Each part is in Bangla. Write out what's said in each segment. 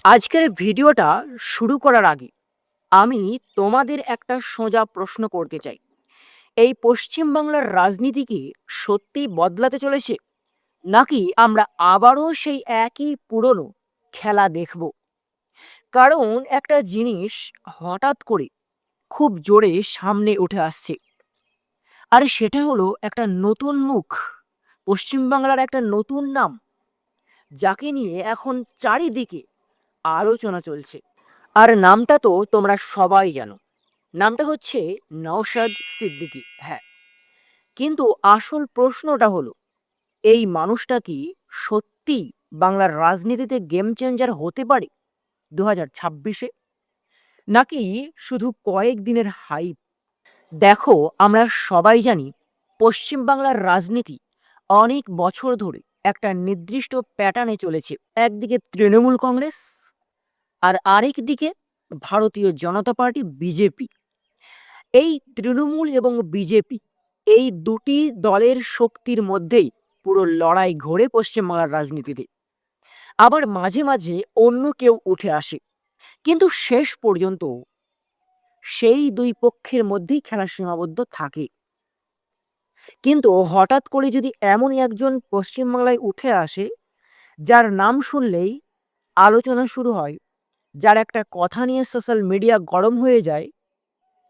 আজকের ভিডিওটা শুরু করার আগে আমি তোমাদের একটা সোজা প্রশ্ন করতে চাই। এই পশ্চিম বাংলার রাজনীতি কি সত্যি বদলাতে চলেছে, নাকি আমরা আবারও সেই একই পুরনো খেলা দেখব? কারণ একটা জিনিস হঠাৎ করে খুব জোরে সামনে উঠে আসছে, আর সেটা হলো একটা নতুন মুখ, পশ্চিম বাংলার একটা নতুন নাম, যাকে নিয়ে এখন চারিদিকে আলোচনা চলছে। আর নামটা তো তোমরা সবাই জানো, নামটা হচ্ছে নওশাদ সিদ্দিকী। হ্যাঁ, কিন্তু আসল প্রশ্নটা হলো, এই মানুষটা কি সত্যি বাংলার রাজনীতিতে গেম চেঞ্জার হতে পারে 2026-এ, নাকি শুধু কয়েকদিনের হাইপ? দেখো, আমরা সবাই জানি পশ্চিম বাংলার রাজনীতি অনেক বছর ধরে একটা নির্দিষ্ট প্যাটার্নে চলেছে। একদিকে তৃণমূল কংগ্রেস, আর আরেক দিকে ভারতীয় জনতা পার্টি বিজেপি। এই তৃণমূল এবং বিজেপি, এই দুটি দলের শক্তির মধ্যেই পুরো লড়াই ঘোরে পশ্চিমবাংলার রাজনীতিতে। আবার মাঝে মাঝে অন্য কেউ উঠে আসে, কিন্তু শেষ পর্যন্ত সেই দুই পক্ষের মধ্যেই খেলা সীমাবদ্ধ থাকে। কিন্তু হঠাৎ করে যদি এমনই একজন পশ্চিমবাংলায় উঠে আসে, যার নাম শুনলেই আলোচনা শুরু হয়, যার একটা কথা নিয়ে সোশ্যাল মিডিয়া গরম হয়ে যায়,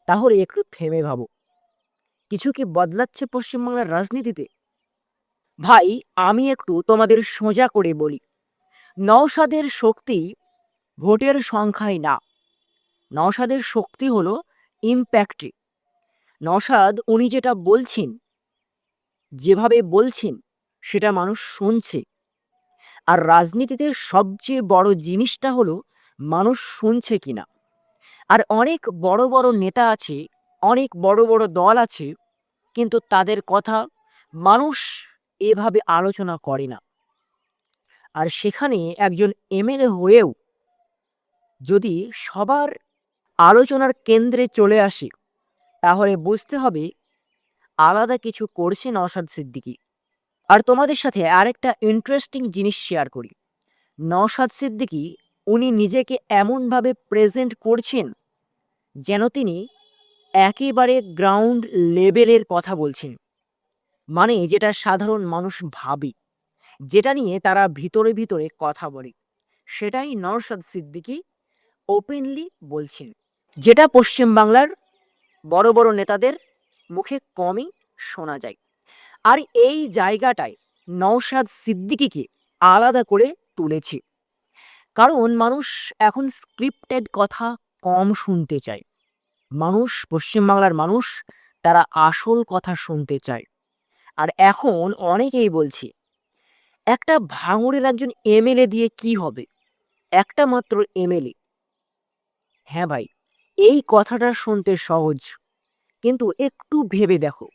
তাহলে একটু থেমে ভাবো, কিছু কি বদলাচ্ছে পশ্চিমবাংলার রাজনীতিতে? ভাই, আমি একটু তোমাদের সোজা করে বলি, নওশাদের শক্তি ভোটের সংখ্যায় না, নওশাদের শক্তি হলো ইম্প্যাক্টে। নওশাদ উনি যেটা বলছেন, যেভাবে বলছেন, সেটা মানুষ শুনছে। আর রাজনীতিতে সবচেয়ে বড় জিনিসটা হলো মানুষ শুনছে কিনা। আর অনেক বড় বড় নেতা আছে, অনেক বড় বড় দল আছে, কিন্তু তাদের কথা মানুষ এভাবে আলোচনা করে না। আর সেখানে একজন এমএলএ হয়েও যদি সবার আলোচনার কেন্দ্রে চলে আসে, তাহলে বুঝতে হবে আলাদা কিছু করছে নওশাদ সিদ্দিকী। আর তোমাদের সাথে আরেকটা ইন্টারেস্টিং জিনিস শেয়ার করি। নওশাদ সিদ্দিকী উনি নিজেকে এমনভাবে প্রেজেন্ট করছেন যেন তিনি একেবারে গ্রাউন্ড লেভেলের কথা বলছেন, মানে যেটা সাধারণ মানুষ ভাবে, যেটা নিয়ে তারা ভিতরে ভিতরে কথা বলে, সেটাই নওশাদ সিদ্দিকী ওপেনলি বলছেন, যেটা পশ্চিমবাংলার বড় বড় নেতাদের মুখে কমই শোনা যায়। আর এই জায়গাটায় নওশাদ সিদ্দিকীকে আলাদা করে তুলেছে, কারণ মানুষ এখন স্ক্রিপ্টেড কথা কম শুনতে চায়। মানুষ, পশ্চিমবাংলার মানুষ, তারা আসল কথা শুনতে চায়। আর এখন অনেকেই বলছে, একটা ভাঙড়ের একজন এমএলএ দিয়ে কি হবে, একটা মাত্র এমএলএ। হ্যাঁ ভাই, এই কথাটা শুনতে সহজ, কিন্তু একটু ভেবে দেখো,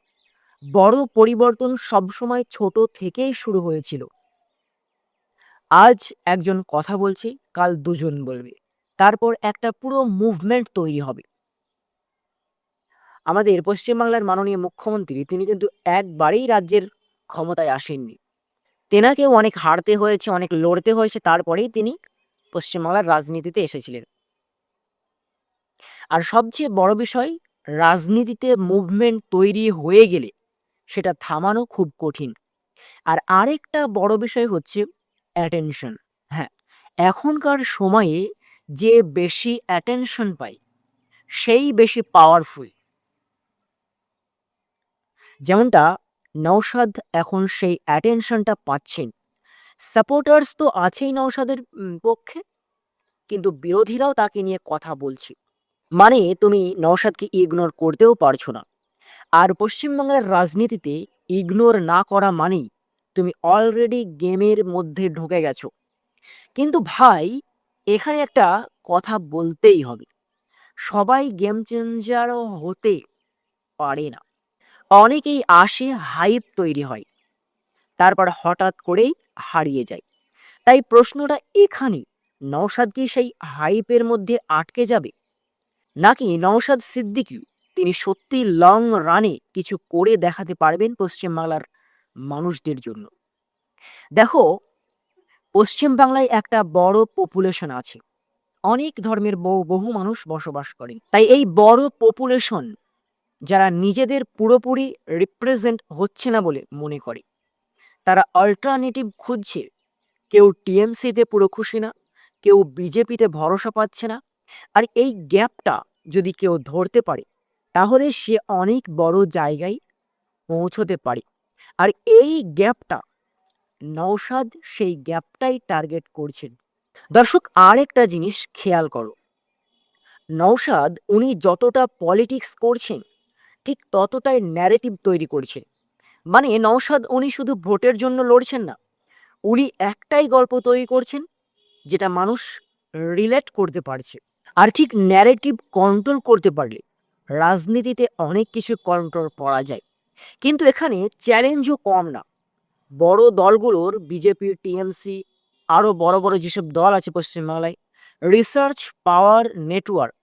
বড় পরিবর্তন সবসময় ছোট থেকেই শুরু হয়েছিল। আজ একজন কথা বলছে, কাল দুজন বলবে, তারপর একটা পুরো মুভমেন্ট তৈরি হবে। আমাদের পশ্চিমবাংলার মাননীয় মুখ্যমন্ত্রী, তিনি কিন্তু একবারেই রাজ্যের ক্ষমতায় আসেননি। তেনাকেও অনেক হারতে হয়েছে, অনেক লড়তে হয়েছে, তারপরেই তিনি পশ্চিমবাংলার রাজনীতিতে এসেছিলেন। আর সবচেয়ে বড় বিষয়, রাজনীতিতে মুভমেন্ট তৈরি হয়ে গেলে সেটা থামানো খুব কঠিন। আর আরেকটা বড় বিষয় হচ্ছে অ্যাটেনশন। হ্যাঁ, এখনকার সময়ে যে বেশি অ্যাটেনশন পায়, সেই বেশি পাওয়ারফুল। যেমনটা নওশাদ এখন সেই অ্যাটেনশনটা পাচ্ছেন। সাপোর্টার্স তো আছেই নওশাদের পক্ষে, কিন্তু বিরোধীরাও তাকে নিয়ে কথা বলছে। মানে তুমি নওশাদকে ইগনোর করতেও পারছো না। আর পশ্চিমবাংলার রাজনীতিতে ইগনোর না করা মানেই তুমি অলরেডি গেমের মধ্যে ঢুকে গেছো। কিন্তু ভাই, এখানে একটা কথা বলতেই হবে, সবাই গেম চেঞ্জারও হতে পারে না। অনেকেই আসে, হাইপ তৈরি হয়, তারপর হঠাৎ করেই হারিয়ে যায়। তাই প্রশ্নটা এখানে, নওশাদ কি সেই হাইপের মধ্যে আটকে যাবে, নাকি নওশাদ সিদ্দিকী তিনি সত্যি লং রানে কিছু করে দেখাতে পারবেন পশ্চিমবাংলার মানুষদের জন্য? দেখো, পশ্চিম বাংলায় একটা বড় পপুলেশন আছে, অনেক ধর্মের বহু মানুষ বসবাস করে। তাই এই বড় পপুলেশন যারা নিজেদের পুরোপুরি রিপ্রেজেন্ট হচ্ছে না বলে মনে করে, তারা অল্টারনেটিভ খুঁজছে। কেউ টিএমসিতে পুরো খুশি না, কেউ বিজেপিতে ভরসা পাচ্ছে না। আর এই গ্যাপটা যদি কেউ ধরতে পারে, তাহলে সে অনেক বড় জায়গায় পৌঁছতে পারে। আর এই গ্যাপটা নওশাদ সেই গ্যাপটাই টার্গেট করছেন। দর্শক, আর একটা জিনিস খেয়াল করো, নওশাদ উনি যতটা পলিটিক্স করছেন, ঠিক ততটাই ন্যারেটিভ তৈরি করছেন। মানে নওশাদ উনি শুধু ভোটের জন্য লড়ছেন না, উনি একটাই গল্প তৈরি করছেন যেটা মানুষ রিলেট করতে পারছে। আর ঠিক ন্যারেটিভ কন্ট্রোল করতে পারলে রাজনীতিতে অনেক কিছু কন্ট্রোল করা যায়। কিন্তু এখানে চ্যালেঞ্জও কম না। বড় দলগুলোর বিজেপি, টিএমসি, আরও বড় বড় যেসব দল আছে পশ্চিমবাংলায়, রিসার্চ পাওয়ার, নেটওয়ার্ক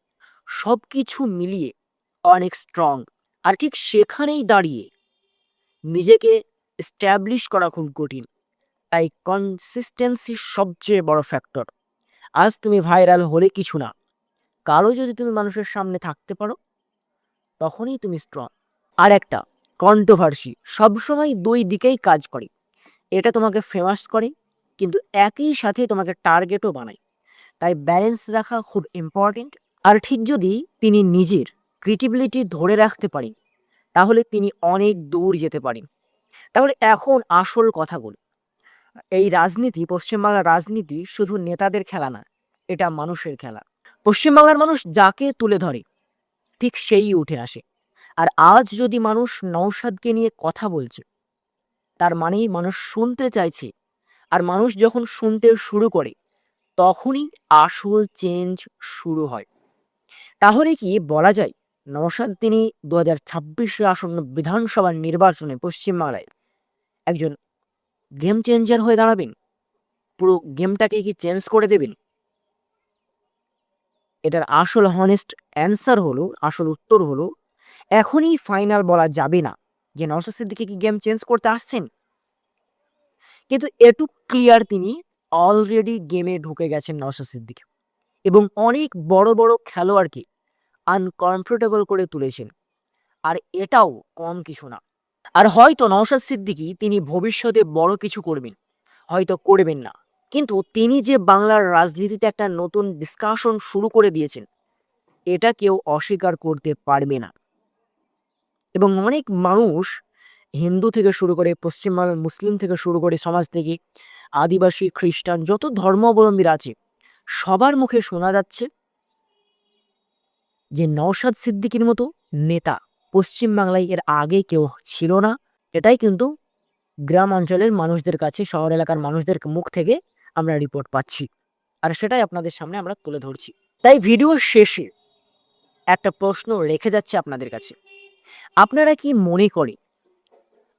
সব কিছু মিলিয়ে অনেক স্ট্রং। আর ঠিক সেখানেই দাঁড়িয়ে নিজেকে এস্টাবলিশ করা খুব কঠিন। তাই কনসিস্টেন্সি সবচেয়ে বড় ফ্যাক্টর। আজ তুমি ভাইরাল হলে কিছু না, কালো যদি তুমি মানুষের সামনে থাকতে পারো, তখনই তুমি স্ট্রং। আর একটা কন্ট্রোভার্সি সবসময় দুই দিকেই কাজ করে। এটা তোমাকে ফেমাস করে, কিন্তু একই সাথে তোমাকে টার্গেটও বানায়। তাই ব্যালেন্স রাখা খুব ইম্পর্টেন্ট। আর ঠিক যদি তিনি নিজের ক্রিটিবিলিটি ধরে রাখতে পারেন, তাহলে তিনি অনেক দূর যেতে পারেন। তাহলে এখন আসল কথা বলি, এই রাজনীতি, পশ্চিমবাংলার রাজনীতি শুধু নেতাদের খেলা না, এটা মানুষের খেলা। পশ্চিমবাংলার মানুষ যাকে তুলে ধরে ঠিক সেই উঠে আসে। আর আজ যদি মানুষ নওশাদকে নিয়ে কথা বলছে, তার মানেই মানুষ শুনতে চাইছে। আর মানুষ যখন শুনতে শুরু করে, তখনই আসল চেঞ্জ শুরু হয়। তাহলে কি বলা যায় নওশাদ তিনি 2026 আসন্ন বিধানসভা নির্বাচনে পশ্চিমবাংলায় একজন গেম চেঞ্জার হয়ে দাঁড়াবেন? পুরো গেমটাকে কি চেঞ্জ করে দেবেন? এটার আসল হনেস্ট অ্যান্সার হলো, আসল উত্তর হলো, এখনই ফাইনাল বলা যাবে না যে নওশাদ সিদ্দিকী কি গেম চেঞ্জ করতে আসছেন। কিন্তু এটুক ক্লিয়ার, তিনি অলরেডি গেমে ঢুকে গেছেন নওশাদ সিদ্দিকী, এবং অনেক বড় বড় খেলোয়াড়কে আনকমফোর্টেবল করে তুলেছেন। আর এটাও কম কিছু না। আর হয়তো নওশাদ সিদ্দিকী তিনি ভবিষ্যতে বড় কিছু করবেন, হয়তো করবেন না, কিন্তু তিনি যে বাংলার রাজনীতিতে একটা নতুন ডিসকাশন শুরু করে দিয়েছেন, এটা কেউ অস্বীকার করতে পারবে না। এবং অনেক মানুষ, হিন্দু থেকে শুরু করে পশ্চিমবাংলার মুসলিম থেকে শুরু করে সমাজ থেকে আদিবাসী, খ্রিস্টান, যত ধর্মাবলম্বীরা আছে, সবার মুখে শোনা যাচ্ছে যে নওশাদ সিদ্দিকীর মতো নেতা পশ্চিমবাংলায় এর আগে কেউ ছিল না। এটাই কিন্তু গ্রাম অঞ্চলের মানুষদের কাছে, শহর এলাকার মানুষদের মুখ থেকে আমরা রিপোর্ট পাচ্ছি। আর সেটাই আপনাদের সামনে আমরা তুলে ধরছি। তাই ভিডিও শেষে একটা প্রশ্ন রেখে যাচ্ছে আপনাদের কাছে, আপনারা কি মনে করেন,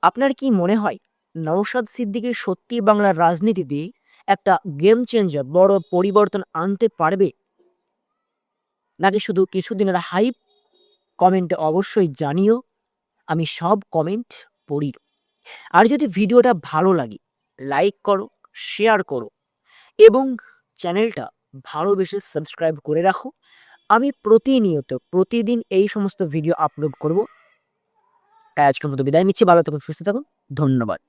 আপনার কি মনে হয় নওশাদ সিদ্দিকী সত্যি বাংলার রাজনীতিতে একটা গেম চেঞ্জার, বড় পরিবর্তন আনতে পারবে, নাকি শুধু কিছুদিনের হাইপ? কমেন্টে অবশ্যই জানিও, আমি সব কমেন্ট পড়ি। আর যদি ভিডিওটা ভালো লাগে, লাইক করো, শেয়ার করো এবং চ্যানেলটা ভালোবেসে সাবস্ক্রাইব করে রাখো। আমি প্রতিদিন এই সমস্ত ভিডিও আপলোড করব। তাই আজকের মতো বিদায় নিচ্ছি। ভালো থাকুন, সুস্থ থাকুন, ধন্যবাদ।